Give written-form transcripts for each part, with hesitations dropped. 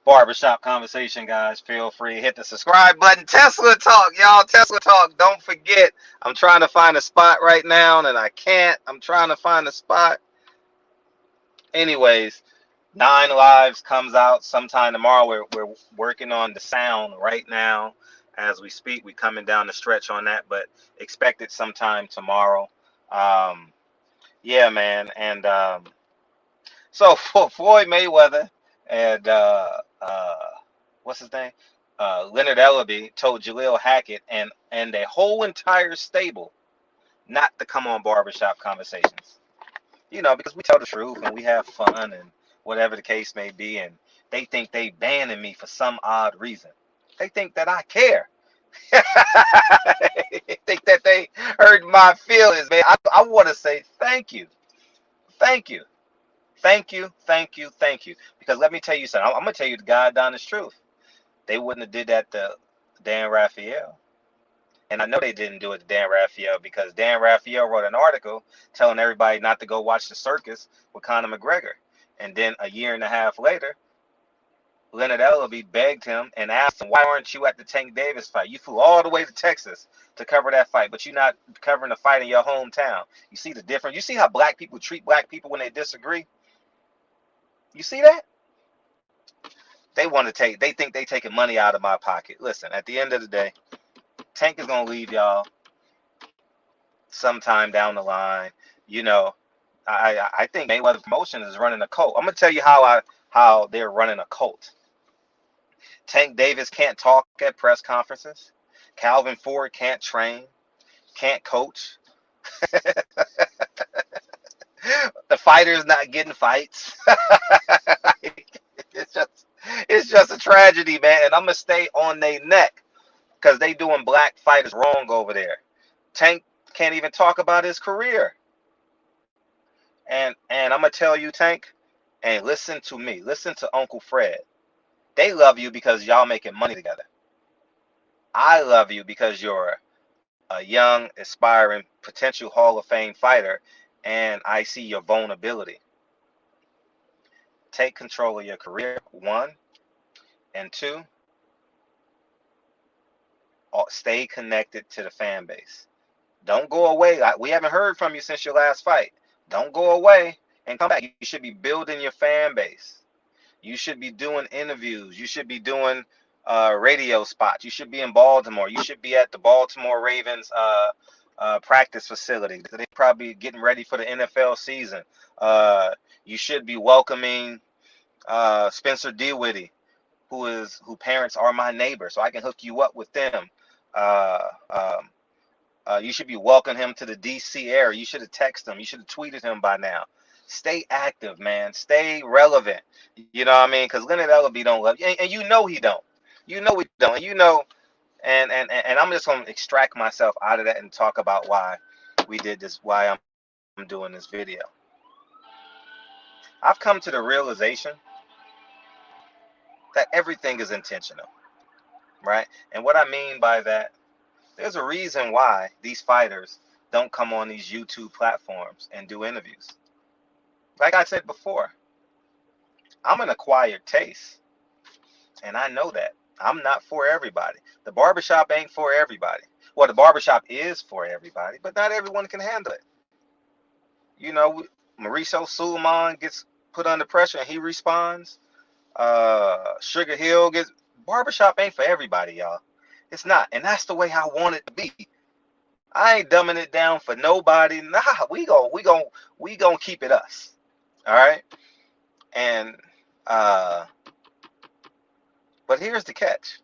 barbershop conversation, guys. Feel free to hit the subscribe button. Tesla talk, y'all. Tesla talk. Don't forget. I'm trying to find a spot right now, and I can't. I'm trying to find a spot. Anyways, Nine Lives comes out sometime tomorrow. We're working on the sound right now as we speak. We coming down the stretch on that, but expect it sometime tomorrow. Um, yeah, man. And so for Floyd Mayweather and what's his name? Leonard Ellerbe told Jaleel Hackett and the whole entire stable not to come on barbershop conversations. Because we tell the truth and we have fun and whatever the case may be, and they think they banning me for some odd reason. They think that I care. They think that they hurt my feelings, man. I want to say thank you. Thank you. Thank you. Thank you. Thank you. Because let me tell you something. I'm going to tell you the God honest truth. They wouldn't have did that to Dan Raphael. And I know they didn't do it to Dan Raphael because Dan Raphael wrote an article telling everybody not to go watch the circus with Conor McGregor. And then a year and a half later, Leonard Ellerbe begged him and asked him, why aren't you at the Tank Davis fight? You flew all the way to Texas to cover that fight, but you're not covering the fight in your hometown. You see the difference? You see how black people treat black people when they disagree? You see that? They think they taking money out of my pocket. Listen, at the end of the day, Tank is going to leave y'all sometime down the line. You know, I think Mayweather Promotions is running a cult. I'm gonna tell you how they're running a cult. Tank Davis can't talk at press conferences. Calvin Ford can't train, can't coach. The fighters not getting fights. it's just it's just a tragedy, man. And I'm gonna stay on their neck because they doing black fighters wrong over there. Tank can't even talk about his career. And I'm gonna tell you, Tank, and listen to me. Listen to Uncle Fred. They love you because y'all making money together. I love you because you're a young, aspiring, potential Hall of Fame fighter, and I see your vulnerability. Take control of your career, one, and two, stay connected to the fan base. Don't go away. We haven't heard from you since your last fight. Don't go away and come back. You should be building your fan base. You should be doing interviews. You should be doing radio spots. You should be in Baltimore. You should be at the Baltimore Ravens practice facility. They're probably getting ready for the NFL season. You should be welcoming Spencer Dinwiddie, who parents are my neighbor, so I can hook you up with them. Uh, um, you should be welcoming him to the DC area. You should have texted him. You should have tweeted him by now. Stay active, man. Stay relevant. You know what I mean? Because Leonard Ellerbe don't love you, and you know he don't. You know he don't. And you know, and I'm just gonna extract myself out of that and talk about why we did this. Why I'm doing this video. I've come to the realization that everything is intentional, right? And what I mean by that, there's a reason why these fighters don't come on these YouTube platforms and do interviews. Like I said before, I'm an acquired taste, and I know that. I'm not for everybody. The barbershop ain't for everybody. Well, the barbershop is for everybody, but not everyone can handle it. You know, Mauricio Suleiman gets put under pressure and he responds. Sugar Hill gets. Barbershop ain't for everybody, y'all. It's not, and that's the way I want it to be. I ain't dumbing it down for nobody. Nah, we gonna keep it us. All right. And but here's the catch.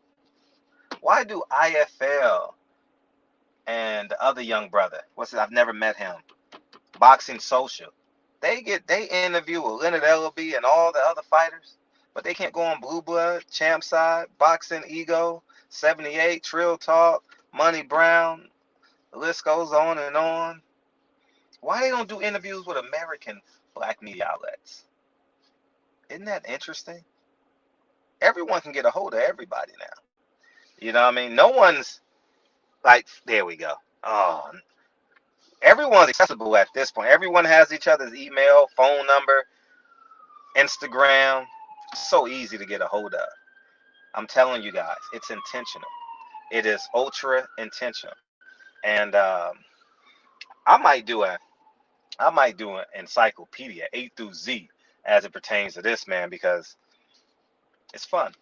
Why do IFL and the other young brother, what's it? I've never met him. Boxing Social. They interview with Leonard Ellerbe and all the other fighters, but they can't go on Blue Blood, Champ Side, Boxing Ego, 78, Trill Talk, Money Brown. The list goes on and on. Why they don't do interviews with American black media outlets? Isn't that interesting? Everyone can get a hold of everybody now. You know what I mean? No one's like, there we go. Oh, everyone's accessible at this point. Everyone has each other's email, phone number, Instagram. so easy to get a hold of. I'm telling you guys, it's intentional. It is ultra intentional. And I might do a I might do an encyclopedia A through Z as it pertains to this, man, because it's fun.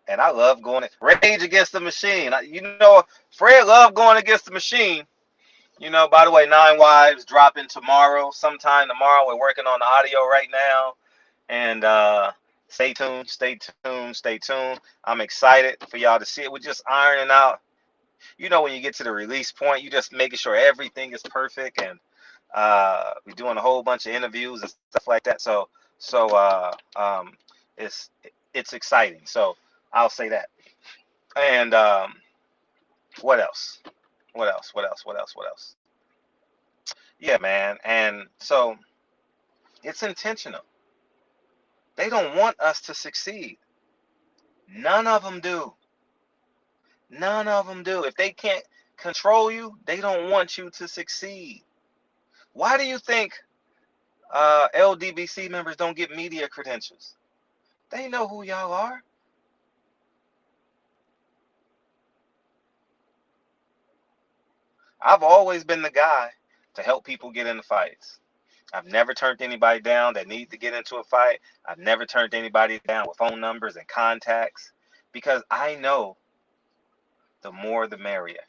And I love going Rage Against the Machine. You know, Fred loved going against the machine. You know, by the way, Nine Wives dropping tomorrow, sometime tomorrow. We're working on the audio right now. And stay tuned, stay tuned, stay tuned. I'm excited for y'all to see it. We're just ironing out. You know, when you get to the release point, you just making sure everything is perfect. And we're doing a whole bunch of interviews and stuff like that. So it's it's exciting. So I'll say that. And what else? What else? What else? What else? What else? Yeah, man. And so it's intentional. They don't want us to succeed. None of them do. None of them do. If they can't control you, they don't want you to succeed. Why do you think LDBC members don't get media credentials? They know who y'all are. I've always been the guy to help people get into fights. I've never turned anybody down that needs to get into a fight. I've never turned anybody down with phone numbers and contacts because I know the more the merrier.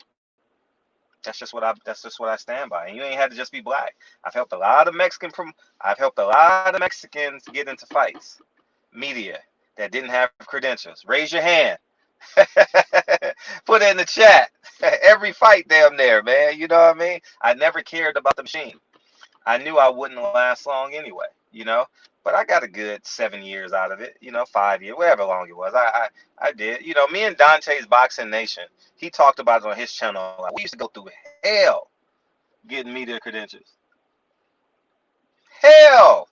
That's just what I stand by. And you ain't had to just be black. I've helped a lot of I've helped a lot of Mexicans get into fights. Media that didn't have credentials. Raise your hand. Put it in the chat. Every fight damn near, man. You know what I mean? I never cared about the machine. I knew I wouldn't last long anyway, you know. But I got a good 7 years out of it, you know, 5 years, whatever long it was. I did. You know, me and Dante's Boxing Nation, he talked about it on his channel. Like, we used to go through hell getting media credentials. Hell.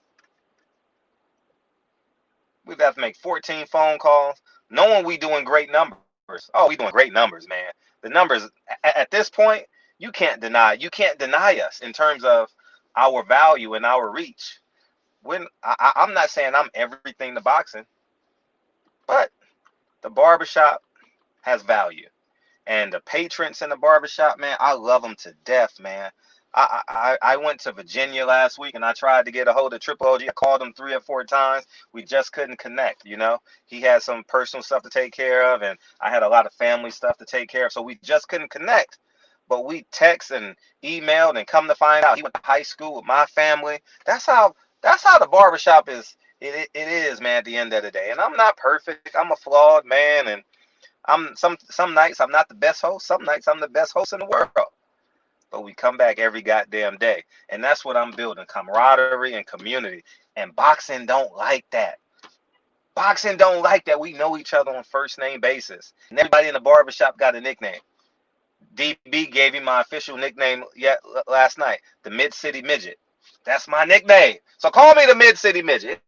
We'd have to make 14 phone calls, knowing we doing great numbers. Oh, we doing great numbers, man. The numbers at this point, you can't deny us in terms of our value and our reach. I'm not saying I'm everything to boxing, but the barbershop has value. And the patrons in the barbershop, man, I love them to death, man. I went to Virginia last week and I tried to get a hold of Triple OG. I called him 3 or 4 times. We just couldn't connect, you know. He had some personal stuff to take care of, and I had a lot of family stuff to take care of. So we just couldn't connect. But we text and emailed, and come to find out he went to high school with my family. That's how the barbershop is. It is, man, at the end of the day. And I'm not perfect. I'm a flawed man, and I'm some nights I'm not the best host. Some nights I'm the best host in the world. But we come back every goddamn day. And that's what I'm building, camaraderie and community. And boxing don't like that. Boxing don't like that. We know each other on first name basis. And everybody in the barbershop got a nickname. DB gave me my official nickname last night, the Mid-City Midget. That's my nickname. So call me the Mid-City Midget.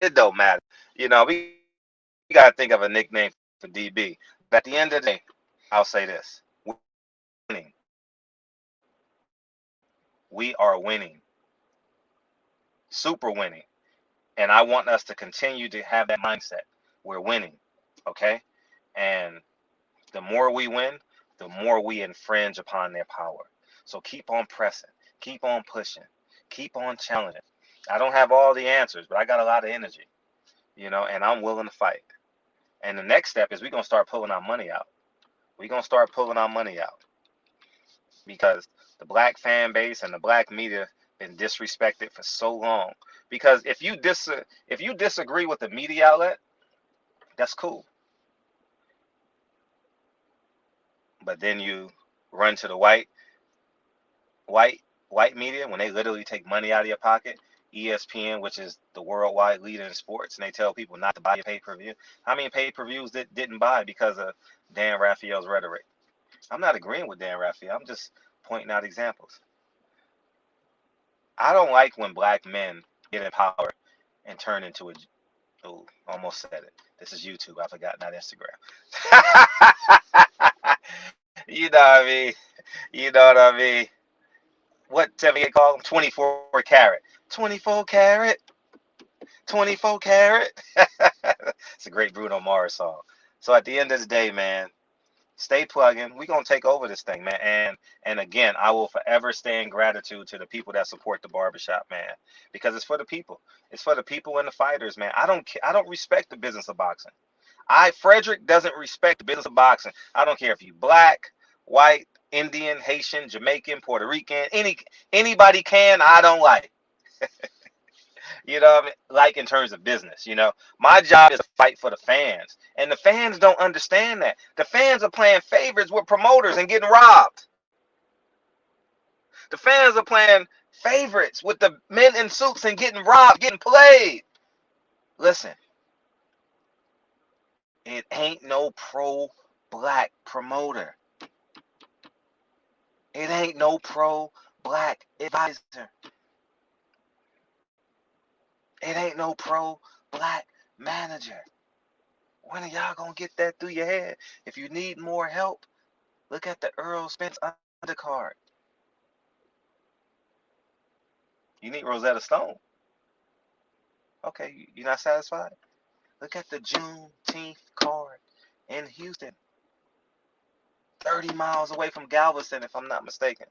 It don't matter. You know, we got to think of a nickname for DB. But at the end of the day, I'll say this. We're winning. We are winning. Super winning. And I want us to continue to have that mindset. We're winning. Okay? And the more we win, the more we infringe upon their power. So keep on pressing. Keep on pushing. Keep on challenging. I don't have all the answers, but I got a lot of energy. You know, and I'm willing to fight. And the next step is we're going to start pulling our money out. We're going to start pulling our money out. Because the black fan base and the black media been disrespected for so long. Because if you disagree with the media outlet, that's cool. But then you run to the white media when they literally take money out of your pocket. ESPN, which is the worldwide leader in sports, and they tell people not to buy your pay-per-view. How many pay-per-views didn't buy because of Dan Raphael's rhetoric? I'm not agreeing with Dan Raphael. I'm just pointing out examples. I don't like when black men get in power and turn into a... Oh, almost said it. This is YouTube. I forgot, not Instagram. You know what I mean? You know what I mean? What 78 call them? 24 karat. 24 karat. 24 karat. It's a great Bruno Mars song. So at the end of the day, man, stay plugging. We're gonna take over this thing, man. And again, I will forever stay in gratitude to the people that support the barbershop, man. Because it's for the people. It's for the people and the fighters, man. I don't respect the business of boxing. Frederick doesn't respect the business of boxing. I don't care if you black, white, Indian, Haitian, Jamaican, Puerto Rican, anybody can, I don't like. You know what I mean? Like in terms of business, My job is to fight for the fans. And the fans don't understand that. The fans are playing favorites with promoters and getting robbed. The fans are playing favorites with the men in suits and getting robbed, getting played. Listen, it ain't no pro-black promoter. It ain't no pro-black advisor. It ain't no pro-black manager. When are y'all gonna get that through your head? If you need more help, look at the Earl Spence undercard. You need Rosetta Stone. Okay, you're not satisfied? Look at the Juneteenth card in Houston. 30 miles away from Galveston, if I'm not mistaken.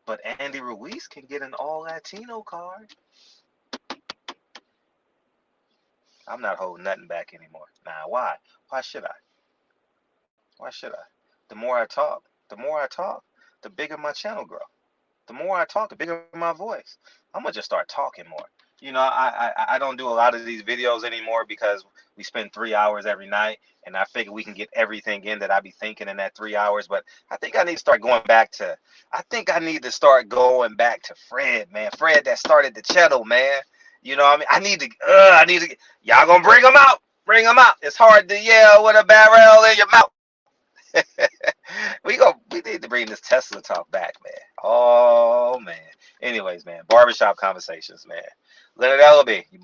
But Andy Ruiz can get an all-Latino card. I'm not holding nothing back anymore. Nah, why? Why should I? Why should I? The more I talk, the bigger my channel grow. The more I talk, the bigger my voice. I'm gonna just start talking more. I don't do a lot of these videos anymore because we spend 3 hours every night, and I figure we can get everything in that I be thinking in that 3 hours. But I think I need to start going back to. I think I need to start going back to Fred, man. Fred that started the channel, man. You know what I mean? I need to. Y'all gonna bring him out? Bring him out. It's hard to yell with a barrel in your mouth. We need to bring this Tesla talk back, man. Oh man. Anyways, man, barbershop conversations, man. Leonard Ellerbe, you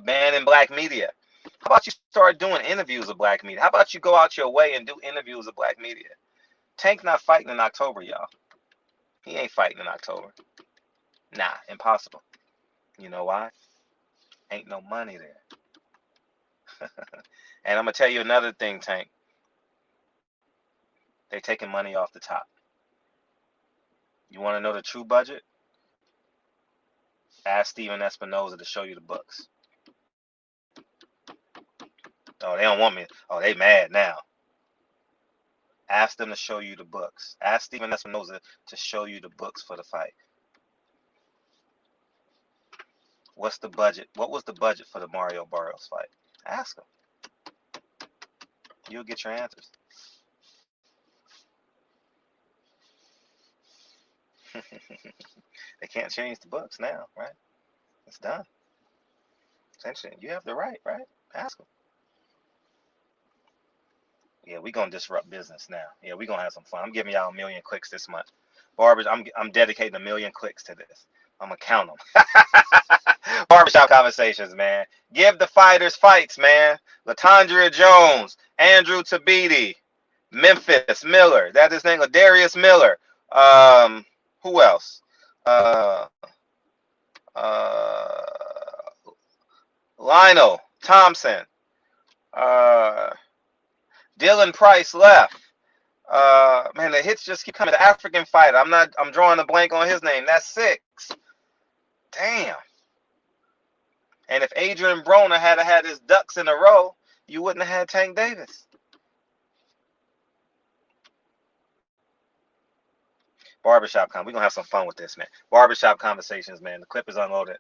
banning black media. How about you start doing interviews of black media? How about you go out your way and do interviews of black media? Tank not fighting in October, y'all. He ain't fighting in October. Nah, impossible. You know why? Ain't no money there. And I'm gonna tell you another thing, Tank. They taking money off the top. You want to know the true budget? Ask Steven Espinoza to show you the books. Oh, they don't want me. Oh, they mad now. Ask them to show you the books. Ask Steven Espinoza to show you the books for the fight. What's the budget? What was the budget for the Mario Barrios fight? Ask them. You'll get your answers. They can't change the books now, right? It's done. Essentially, you have the right? Ask them. Yeah, we gonna disrupt business now. Yeah, we gonna have some fun. I'm giving y'all 1,000,000 clicks this month. Barbers, I'm dedicating 1,000,000 clicks to this. I'm gonna count them. Barbershop conversations, man. Give the fighters fights, man. Latondria Jones, Andrew Tabiti, Memphis Miller. That is his name, Darius Miller. Who else? Uh, uh, Lionel Thompson. Dylan Price left. Man, the hits just keep coming. The African fighter. I'm drawing a blank on his name. That's 6. Damn. And if Adrian Broner had his ducks in a row, you wouldn't have had Tank Davis. Barbershop we're gonna have some fun with this, man. Barbershop conversations, man. The clip is unloaded.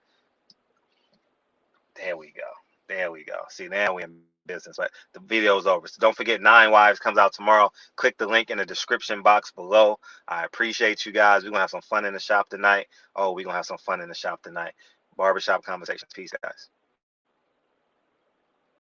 There we go. See, now we're in business, but the video's over. So don't forget, 9 Wives comes out tomorrow. Click the link in the description box below. I appreciate you guys. We're gonna have some fun in the shop tonight. Barbershop conversations. Peace, guys.